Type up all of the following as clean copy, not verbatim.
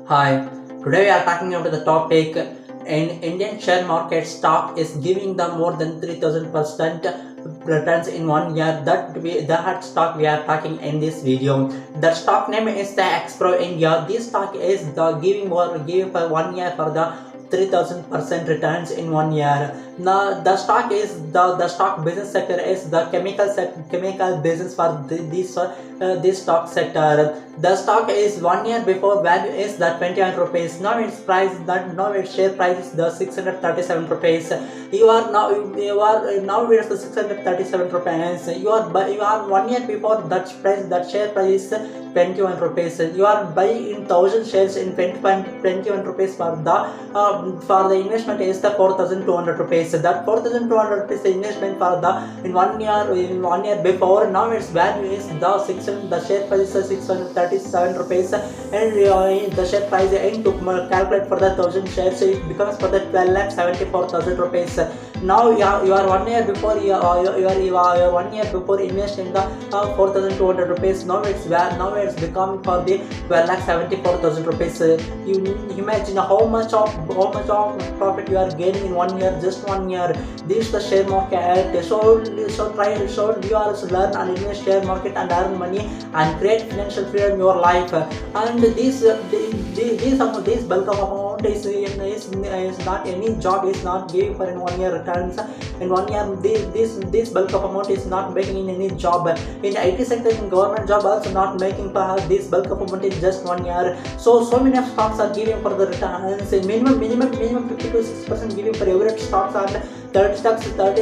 Hi, today we are talking about the topic in Indian share market stock is giving them more than 3000% returns in 1 year. That stock we are talking in this video. The stock name is the Expro India. This stock is the giving for 1 year for the 3000% returns in 1 year. Now the stock is the stock business sector is the chemical business for this stock sector. The stock is 1 year before value is the 21 rupees. Now its share price is the 637 rupees. Now it's the 637 rupees. You are 1 year before that share price is 21 rupees. You are buying in 1000 shares in 21 rupees for the investment is the 4200 rupees. That 4200 rupees investment for the in 1 year before. Now its value is the share price is 637 rupees, and the share price and to calculate for the 1000 shares, it becomes for the 12,74,000 rupees. Now you are 1 year before you are 1 year before invest in the 4200 rupees. Now it's become for the 12,74,000 rupees. You imagine how much of profit you are gaining in 1 year, just 1 year. This is the share market. So you also learn and invest share market and earn money and create financial freedom in your life. And this bulk of amount is not any job is not giving for in 1 year returns. In 1 year, this bulk of amount is not making in any job. In IT sector, in government job also not making for this bulk of amount in just 1 year. So many stocks are giving for the returns. Minimum 50 to 6% giving for every stocks, and 30 stocks are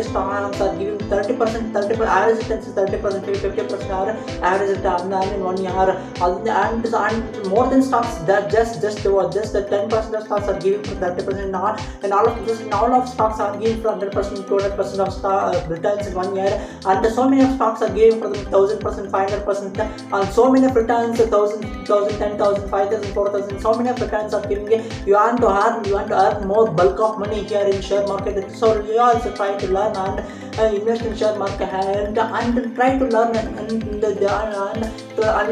giving 30%, average returns is 30%, 50% are average return in 1 year. And more than stocks, that just the 10% of stocks are giving for 30% now, and all of stocks are giving for 100%, 200% of returns in 1 year. And so many of stocks are giving for them 1000%, 500%, and so many of returns 1000, 10,000, 5,000, 4,000. So many of returns are giving. You want to earn more bulk of money here in share market. So you also try to learn and invest in share market and try to learn and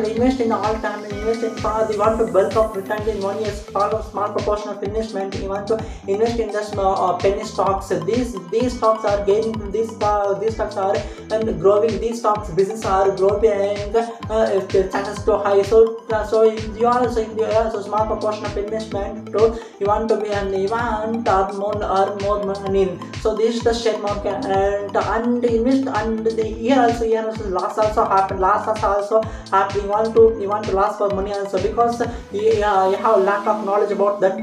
invest in all time. Invest in fast. You want to bulk of returns in 1 year. Small proportion of investment. You want to invest in the penny stocks. These stocks are gaining. These stocks are growing. These stocks business are growing. Chances to high. So you also small proportion of investment. So you want to be and you want to earn more money. So this is the share market and invest. And here also loss also happen. You want to loss for money also, because you have lack of knowledge about that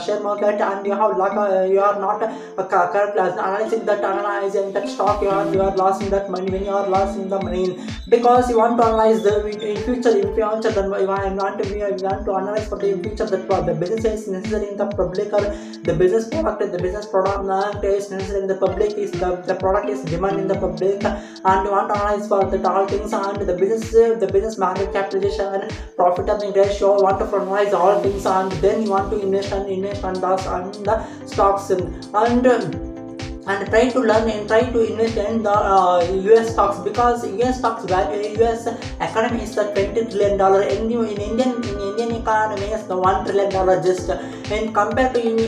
share market, and you are not analyzing that stock. You are losing that money when you are losing the money, because you want to analyze in future. Then you want to analyze for the future that the business is necessary in the public, or the business product is necessary in the public, is the product is demand in the public, and you want to analyze for the all things, and the business market capitalization, profit earning ratio. You want to analyze all things, and then you want to invest on the stocks, and try to learn and try to invest in the US stocks, because US stocks value, US economy is the $20 trillion. In Indian economy is the $1 trillion just. And compared to in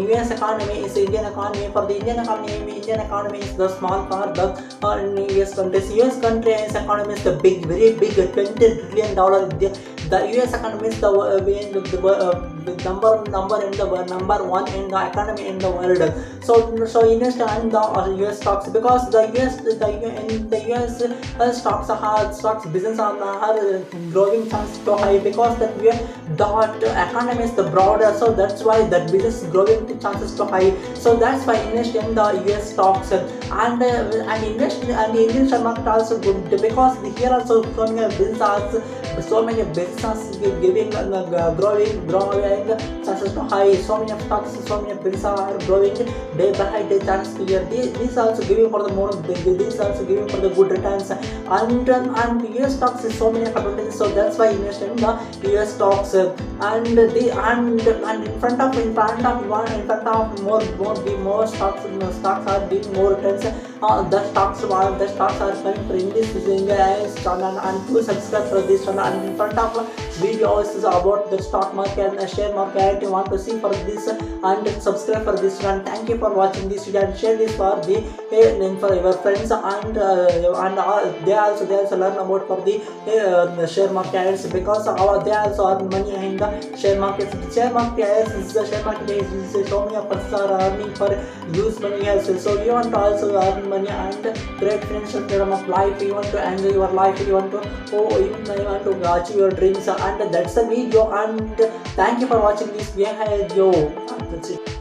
US economy is Indian economy. For the Indian economy is the small part in US countries. US country's economy is the very big $20 trillion. The US economy is the number one in the economy in the world. So invest in the US stocks, because the US stocks business are growing chance to high, because the economy is the broader. So that's why that business is growing chances to high. So that's why invest in the US stocks, and invest and the Indian share market also good, because here also so many businesses giving growing chances to high. So many stocks, so many businesses are growing day by day chances to year. These also giving for the more. These also giving for the good returns, and US stocks is so many advantages. So that's why invest in the US stocks, and in front of more stocks are giving more returns. the stocks are coming for in this channel, and please subscribe for this channel. And in front of videos is about the stock market and share market you want to see for this, and subscribe for this channel. Thank you for watching this video, and share this for the for your friends, and they also learn about for the share markets, because they also earn money in the share markets. Share market is so many persons are earning for use money also. So you want to also earn money and create financial freedom of life. You want to enjoy your life. You want to you want to achieve your dreams, and that's the video. And thank you for watching this video. That's it.